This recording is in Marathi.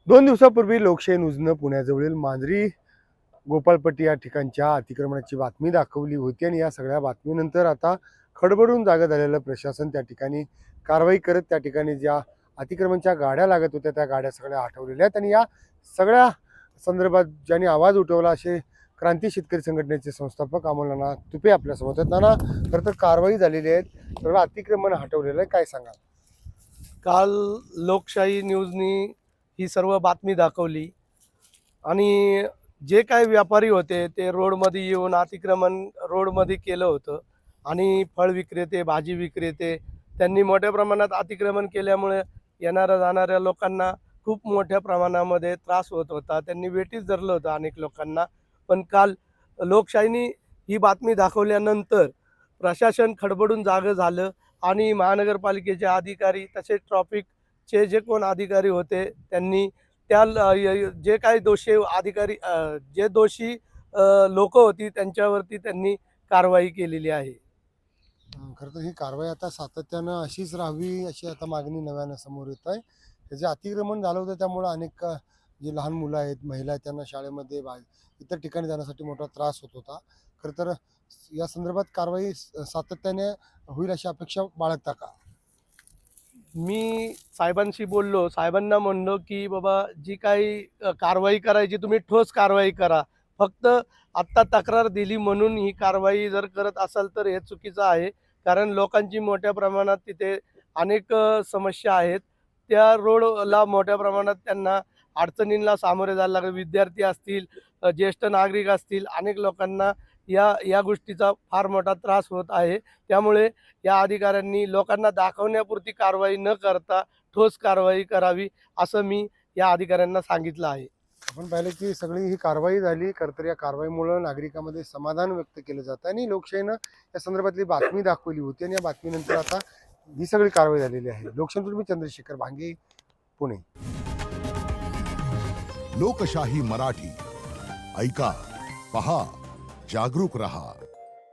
2 दिवसापूर्वी लोकशाही न्यूजनं पुण्याजवळील मांजरी गोपाळपट्टी या ठिकाणच्या अतिक्रमणाची बातमी दाखवली होती आणि या सगळ्या बातमीनंतर आता खडबडून जागं झालेलं प्रशासन त्या ठिकाणी कारवाई करत त्या ठिकाणी ज्या अतिक्रमणच्या गाड्या लागत होत्या त्या गाड्या सगळ्या हटवलेल्या आहेत आणि या सगळ्या संदर्भात ज्यांनी आवाज उठवला असे क्रांती शेतकरी संघटनेचे संस्थापक अमोल नाना तुपे आपल्यासोबत आहेत. नाना, खरं तर कारवाई झालेली आहे, सगळं अतिक्रमण हटवलेलं आहे, काय सांगाल? काल लोकशाही न्यूजनी ही सर्व बातमी दाखवली आणि जे काही व्यापारी होते ते रोडमध्ये येऊन अतिक्रमण रोडमध्ये केलं होतं आणि फळ विक्रेते, भाजी विक्रेते त्यांनी मोठ्या प्रमाणात अतिक्रमण केल्यामुळे येणाऱ्या जाणाऱ्या लोकांना खूप मोठ्या प्रमाणामध्ये त्रास होत होता. त्यांनी वेठीस धरलं होतं अनेक लोकांना. पण काल लोकशाहीनी ही बातमी दाखवल्यानंतर प्रशासन खडबडून जागं झालं आणि महानगरपालिकेचे अधिकारी तसेच ट्रॉफिकचे जे कोण अधिकारी होते त्यांनी जे काही दोषी अधिकारी जे दोषी लोक होती त्यांच्यावरती त्यांनी कारवाई केलेली आहे. खरं तर ही कारवाई आता सातत्यानं अशीच राहावी अशी आता मागणी नव्यानं समोर येत आहे. हे जे अतिक्रमण झालं होतं त्यामुळं अनेक जे लहान मुलं आहेत, महिला आहेत, त्यांना शाळेमध्ये इतर ठिकाणी जाण्यासाठी मोठा त्रास होत होता. खरं तर या संदर्भात कारवाई सातत्याने होईल अशी अपेक्षा बाळगता का? मी साहेबांशी बोललो, साहेबांना म्हणलो, की बाबा जी काही कारवाई करायची तुम्ही ठोस कारवाई करा. फक्त आत्ता तक्रार दिली म्हणून ही कारवाई जर करत असाल तर हे चुकीचं आहे. कारण लोकांची मोठ्या प्रमाणात तिथे अनेक समस्या आहेत. त्या रोडला मोठ्या प्रमाणात त्यांना अडचणींना सामोरे जायला लागले. विद्यार्थी असतील, ज्येष्ठ नागरिक असतील, अनेक लोकांना या या गोष्टीचा फार मोठा त्रास होत आहे. त्यामुळे या अधिकाऱ्यांनी लोकांना दाखवण्यापुरती कारवाई न करता ठोस कारवाई करावी असं मी या अधिकाऱ्यांना सांगितलं आहे. आपण पाहिलं की सगळी ही कारवाई झाली, खरं तर या कारवाईमुळं नागरिकांमध्ये समाधान व्यक्त केलं जातं आणि लोकशाहीनं या संदर्भातली बातमी दाखवली होती आणि या बातमीनंतर आता ही सगळी कारवाई झालेली आहे. लोकशाहीतून चंद्रशेखर भांगे, पुणे. लोकशाही मराठी ऐका, पहा, जागरूक रहा.